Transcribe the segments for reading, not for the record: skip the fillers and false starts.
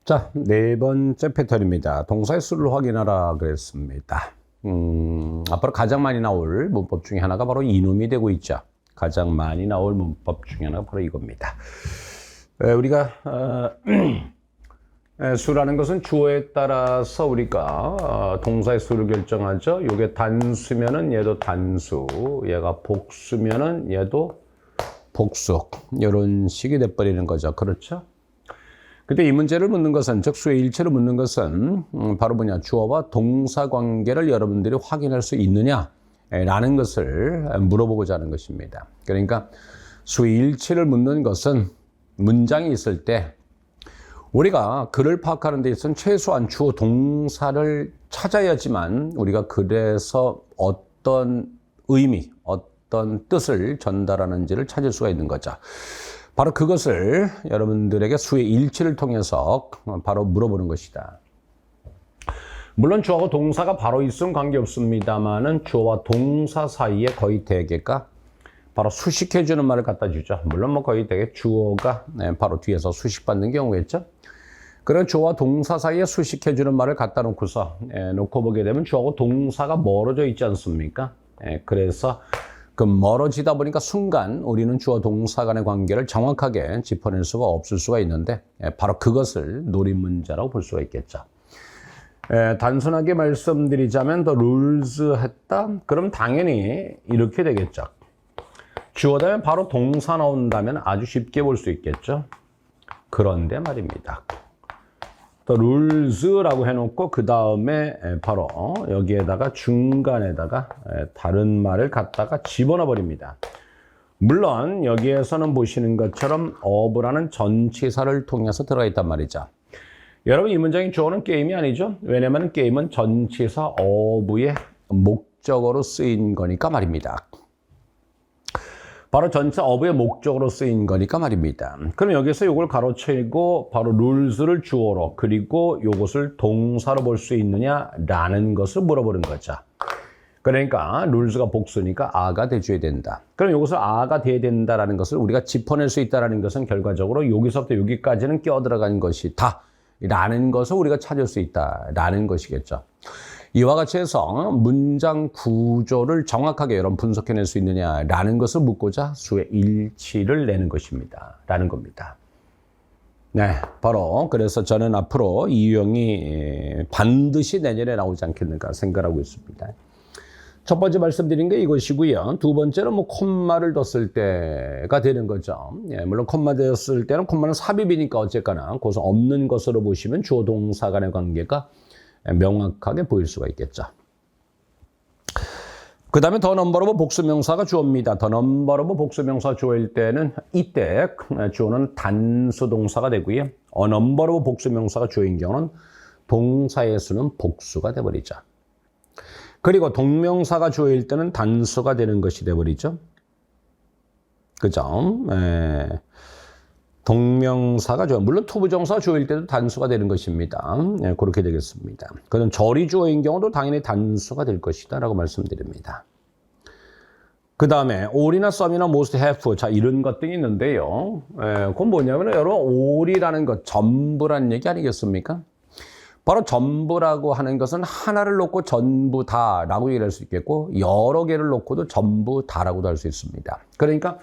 자, 네 번째 패턴입니다. 동사의 수를 확인하라 그랬습니다. 앞으로 가장 많이 나올 문법 중에 하나가 바로 이놈이 되고 있죠. 가장 많이 나올 문법 중에 하나가 바로 이겁니다. 우리가 수라는 것은 주어에 따라서 우리가 동사의 수를 결정하죠. 이게 단수면은 얘도 단수, 얘가 복수면은 얘도 복수, 이런 식이 돼버리는 거죠. 그렇죠? 근데 이 문제를 묻는 것은, 즉 수의 일체를 묻는 것은 바로 뭐냐, 주어와 동사 관계를 여러분들이 확인할 수 있느냐라는 것을 물어보고자 하는 것입니다. 그러니까 수의 일체를 묻는 것은 문장이 있을 때 우리가 글을 파악하는 데 있어서는 최소한 주어 동사를 찾아야지만 우리가 글에서 어떤 의미, 어떤 뜻을 전달하는지를 찾을 수가 있는 거죠. 바로 그것을 여러분들에게 수의 일치를 통해서 바로 물어보는 것이다. 물론 주어와 동사가 바로 있으면 관계없습니다만은 주어와 동사 사이에 거의 대개가 바로 수식해주는 말을 갖다 주죠. 물론 뭐 거의 대개 주어가 바로 뒤에서 수식받는 경우겠죠. 그런 주어와 동사 사이에 수식해주는 말을 갖다 놓고서 놓고 보게 되면 주어하고 동사가 멀어져 있지 않습니까? 그래서 그 멀어지다 보니까 순간 우리는 주어 동사 간의 관계를 정확하게 짚어낼 수가 없을 수가 있는데 바로 그것을 노린 문제라고 볼 수가 있겠죠. 단순하게 말씀드리자면 the rules 했다? 그럼 당연히 이렇게 되겠죠. 주어 다음에 바로 동사 나온다면 아주 쉽게 볼 수 있겠죠. 그런데 말입니다. The rules라고 해놓고 그 다음에 바로 여기에다가 중간에다가 다른 말을 갖다가 집어넣어 버립니다. 물론 여기에서는 보시는 것처럼 of라는 전치사를 통해서 들어가 있단 말이죠. 여러분 이 문장의 주어는 게임이 아니죠. 왜냐하면 게임은 전치사 of의 목적어로 쓰인 거니까 말입니다. 바로 전치사 of의 목적으로 쓰인 거니까 말입니다. 그럼 여기서 이걸 가로채고 바로 rules를 주어로 그리고 이것을 동사로 볼 수 있느냐라는 것을 물어보는 거죠. 그러니까 rules가 복수니까 a가 돼줘야 된다. 그럼 이것을 a가 돼야 된다라는 것을 우리가 짚어낼 수 있다는 것은 결과적으로 여기서부터 여기까지는 끼어들어간 것이다 라는 것을 우리가 찾을 수 있다라는 것이겠죠. 이와 같이 해서 문장 구조를 정확하게 여러분 분석해낼 수 있느냐라는 것을 묻고자 수의 일치를 내는 것입니다. 라는 겁니다. 네, 바로 그래서 저는 앞으로 이 유형이 반드시 내년에 나오지 않겠는가 생각하고 있습니다. 첫 번째 말씀드린 게 이것이고요. 두 번째는 뭐 콤마를 뒀을 때가 되는 거죠. 예, 물론 콤마 뒀을 때는 콤마는 삽입이니까 어쨌거나 거기서 없는 것으로 보시면 주어 동사 간의 관계가 명확하게 보일 수가 있겠죠. 그 다음에 더 넘버 오브 복수명사가 주어입니다. 더 넘버 오브 복수명사 주어일 때는 이때 주어는 단수 동사가 되고요. 어 넘버 오브 복수명사가 주어인 경우는 동사의 수는 복수가 되어버리죠. 그리고 동명사가 주어일 때는 단수가 되는 것이 되어버리죠. 그죠? 동명사가 주어, 물론 투부정사가 주어일 때도 단수가 되는 것입니다. 네, 그렇게 되겠습니다. 그럼 절이 주어인 경우도 당연히 단수가 될 것이다 라고 말씀드립니다. 그 다음에 all이나 some이나 most, have, 자 이런 것들이 있는데요. 그건 뭐냐면 여러분 all이라는 것, 전부란 얘기 아니겠습니까? 바로 전부라고 하는 것은 하나를 놓고 전부 다라고 얘기할 수 있겠고 여러 개를 놓고도 전부 다라고도 할 수 있습니다. 그러니까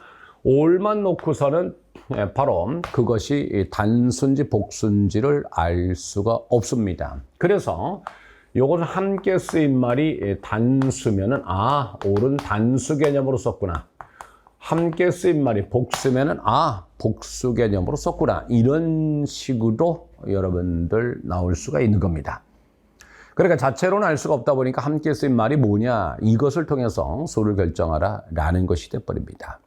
all만 놓고서는 바로 그것이 단수인지 복수인지를 알 수가 없습니다. 그래서 이것을 함께 쓰인 말이 단수면은 all은 단수 개념으로 썼구나. 함께 쓰인 말이 복수면은 복수 개념으로 썼구나. 이런 식으로 여러분들 나올 수가 있는 겁니다. 그러니까 자체로는 알 수가 없다 보니까 함께 쓰인 말이 뭐냐 이것을 통해서 수를 결정하라 라는 것이 돼버립니다.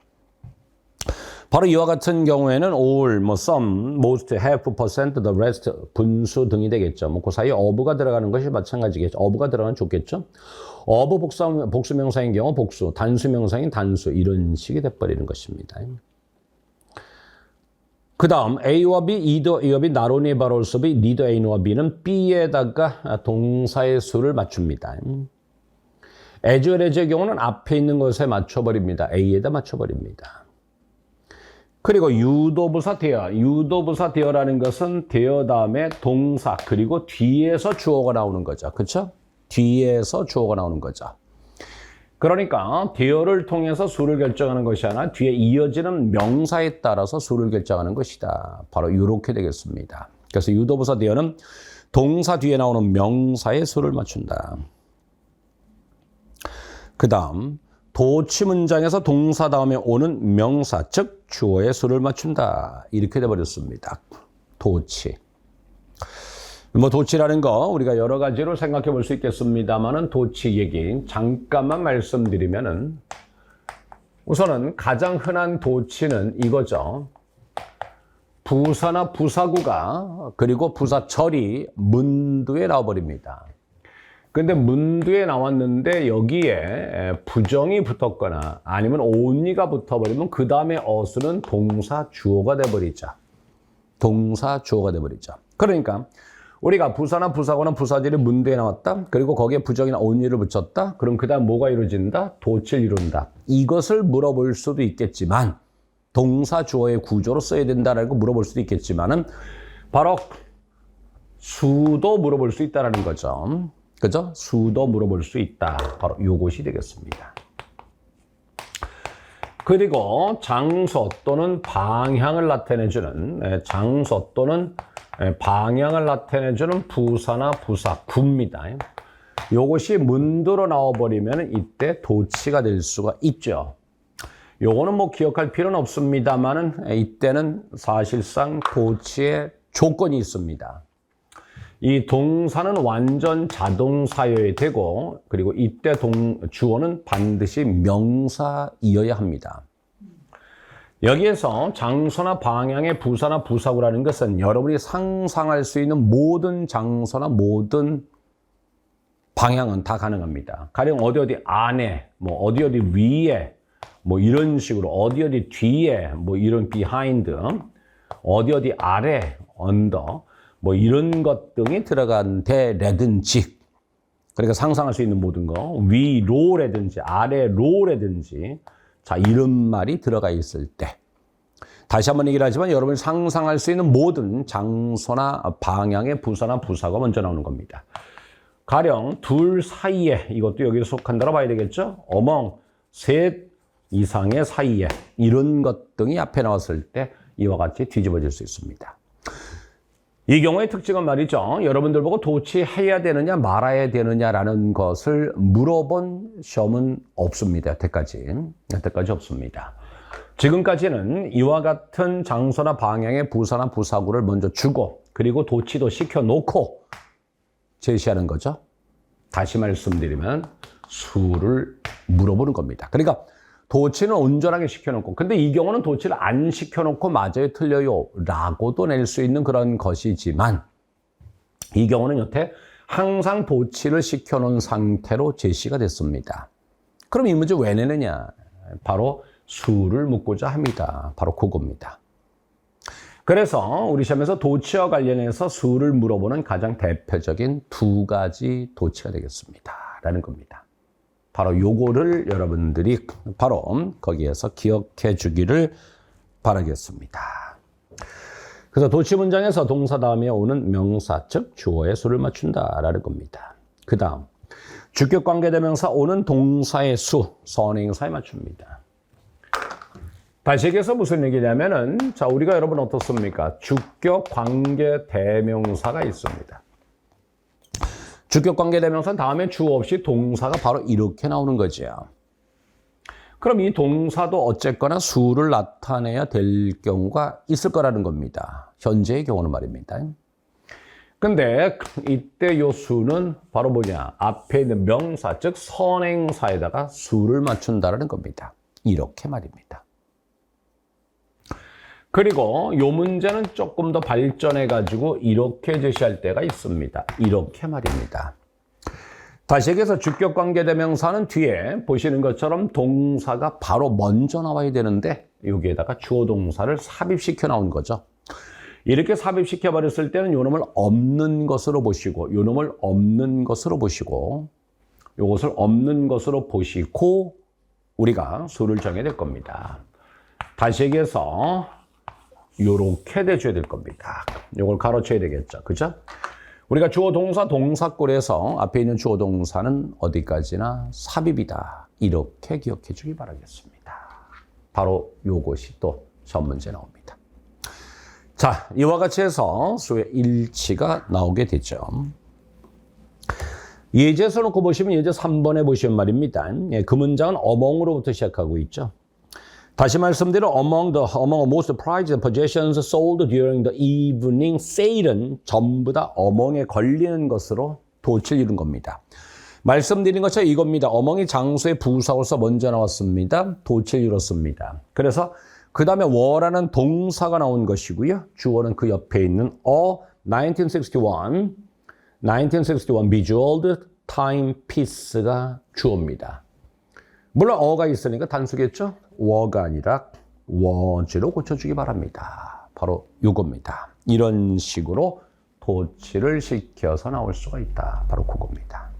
바로 이와 같은 경우에는 all, some, most, have, percent, the rest, 분수 등이 되겠죠. 그 사이에 of가 들어가는 것이 마찬가지겠죠. of가 들어가면 좋겠죠. of 복수명사인 경우 복수, 단수명사인 단수 이런 식이 돼버리는 것입니다. 그 다음 A와 B, either A와 B, not only but also B, neither A nor B는 B에다가 동사의 수를 맞춥니다. as의 경우는 앞에 있는 것에 맞춰버립니다. A에다 맞춰버립니다. 그리고 유도부사 되어. 유도부사 되어라는 것은 되어 다음에 동사 그리고 뒤에서 주어가 나오는 거죠. 그렇죠? 뒤에서 주어가 나오는 거죠. 그러니까 되어를 통해서 수를 결정하는 것이 아니라 뒤에 이어지는 명사에 따라서 수를 결정하는 것이다. 바로 이렇게 되겠습니다. 그래서 유도부사 되어는 동사 뒤에 나오는 명사의 수를 맞춘다. 그 다음 도치 문장에서 동사 다음에 오는 명사, 즉 주어의 수를 맞춘다. 이렇게 돼버렸습니다. 도치. 뭐 도치라는 거 우리가 여러 가지로 생각해 볼 수 있겠습니다만은 도치 얘기 잠깐만 말씀드리면은 우선은 가장 흔한 도치는 이거죠. 부사나 부사구가 그리고 부사절이 문두에 나와버립니다. 근데 문두에 나왔는데 여기에 부정이 붙었거나 아니면 only가 붙어버리면 그 다음에 어수는 동사 주어가 돼버리죠. 동사 주어가 돼버리죠. 그러니까 우리가 부사나 부사구나 부사절이 문두에 나왔다. 그리고 거기에 부정이나 only를 붙였다. 그럼 그 다음 뭐가 이루어진다? 도치를 이룬다. 이것을 물어볼 수도 있겠지만 동사 주어의 구조로 써야 된다라고 물어볼 수도 있겠지만은 바로 수도 물어볼 수 있다는 거죠. 그죠? 수도 물어볼 수 있다. 바로 요것이 되겠습니다. 그리고 장소 또는 방향을 나타내주는 장소 또는 방향을 나타내주는 부사나 부사구입니다. 요것이 문두로 나와버리면 이때 도치가 될 수가 있죠. 요거는 뭐 기억할 필요는 없습니다만은 이때는 사실상 도치의 조건이 있습니다. 이 동사는 완전 자동사여야 되고 그리고 이때 주어는 반드시 명사이어야 합니다. 여기에서 장소나 방향의 부사나 부사구라는 것은 여러분이 상상할 수 있는 모든 장소나 모든 방향은 다 가능합니다. 가령 어디 안에, 뭐 어디 위에, 뭐 이런 식으로 어디 뒤에, 뭐 이런 behind, 어디 아래, under, 뭐 이런 것 등이 들어간 데라든지 그러니까 상상할 수 있는 모든 거 위로라든지 아래로라든지 자 이런 말이 들어가 있을 때 다시 한번 얘기를 하지만 여러분이 상상할 수 있는 모든 장소나 방향의 부사나 부사가 먼저 나오는 겁니다. 가령 둘 사이에 이것도 여기에 속한다고 봐야 되겠죠. among 셋 이상의 사이에 이런 것 등이 앞에 나왔을 때 이와 같이 뒤집어질 수 있습니다. 이 경우의 특징은 말이죠. 여러분들 보고 도치해야 되느냐 말아야 되느냐라는 것을 물어본 시험은 없습니다. 여태까지 없습니다. 지금까지는 이와 같은 장소나 방향의 부사나 부사구를 먼저 주고 그리고 도치도 시켜놓고 제시하는 거죠. 다시 말씀드리면 수를 물어보는 겁니다. 그러니까 도치는 온전하게 시켜놓고 근데 이 경우는 도치를 안 시켜놓고 맞아요 틀려요 라고도 낼 수 있는 그런 것이지만 이 경우는 여태 항상 도치를 시켜놓은 상태로 제시가 됐습니다. 그럼 이 문제 왜 내느냐? 바로 수를 묻고자 합니다. 바로 그겁니다. 그래서 우리 시험에서 도치와 관련해서 수를 물어보는 가장 대표적인 두 가지 도치가 되겠습니다. 라는 겁니다. 바로 요거를 여러분들이 바로 거기에서 기억해 주기를 바라겠습니다. 그래서 도치 문장에서 동사 다음에 오는 명사, 즉 주어의 수를 맞춘다라는 겁니다. 그 다음 주격 관계대명사 오는 동사의 수, 선행사에 맞춥니다. 다시 얘기해서 무슨 얘기냐면은 자 우리가 여러분 어떻습니까? 주격 관계대명사가 있습니다. 주격 관계대명사는 다음에 주어 없이 동사가 바로 이렇게 나오는 거죠. 그럼 이 동사도 어쨌거나 수를 나타내야 될 경우가 있을 거라는 겁니다. 현재의 경우는 말입니다. 근데 이때 요 수는 바로 뭐냐? 앞에 있는 명사, 즉 선행사에다가 수를 맞춘다는 겁니다. 이렇게 말입니다. 그리고 요 문제는 조금 더 발전해가지고 이렇게 제시할 때가 있습니다. 이렇게 말입니다. 다시 얘기해서 주격관계대명사는 뒤에 보시는 것처럼 동사가 바로 먼저 나와야 되는데 여기에다가 주어 동사를 삽입시켜 나온 거죠. 이렇게 삽입시켜 버렸을 때는 요 놈을 없는 것으로 보시고 요 놈을 없는 것으로 보시고 요것을 없는 것으로 보시고 우리가 수를 정해야 될 겁니다. 다시 얘기해서 요렇게 돼줘야 될 겁니다. 요걸 가로쳐야 되겠죠. 그죠? 우리가 주어 동사 동사꼴에서 앞에 있는 주어 동사는 어디까지나 삽입이다. 이렇게 기억해 주기 바라겠습니다. 바로 요것이 또 첫 문제 나옵니다. 자, 이와 같이 해서 수의 일치가 나오게 되죠. 예제서 놓고 보시면 예제 3번에 보시면 말입니다. 예, 그 문장은 among으로부터 시작하고 있죠. 다시 말씀드려 among most prized possessions sold during the evening sale은 전부 다 among에 걸리는 것으로 도치를 이룬 겁니다. 말씀드린 것처럼 이겁니다. among이 장소의 부사로서 먼저 나왔습니다. 도치를 이뤘습니다. 그래서 그 다음에 were라는 동사가 나온 것이고요. 주어는 그 옆에 있는 1961 bejeweled timepiece가 주어입니다. 물론 어가 있으니까 단수겠죠? were가 아니라 was로 고쳐주기 바랍니다. 바로 이겁니다. 이런 식으로 도치를 시켜서 나올 수가 있다. 바로 그겁니다.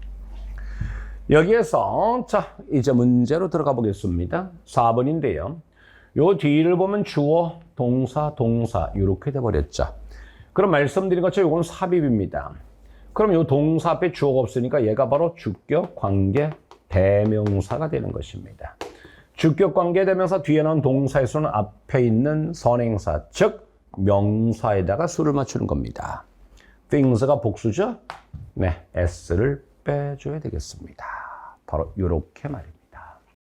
여기에서 자 이제 문제로 들어가 보겠습니다. 4번인데요. 요 뒤를 보면 주어, 동사 이렇게 돼버렸죠. 그럼 말씀드린 것처럼 이건 삽입입니다. 그럼 요 동사 앞에 주어가 없으니까 얘가 바로 주격 관계 대명사가 되는 것입니다. 주격 관계 대명사 뒤에 나온 동사의 수는 앞에 있는 선행사, 즉 명사에다가 수를 맞추는 겁니다. things가 복수죠? 네, s를 빼줘야 되겠습니다. 바로 이렇게 말입니다.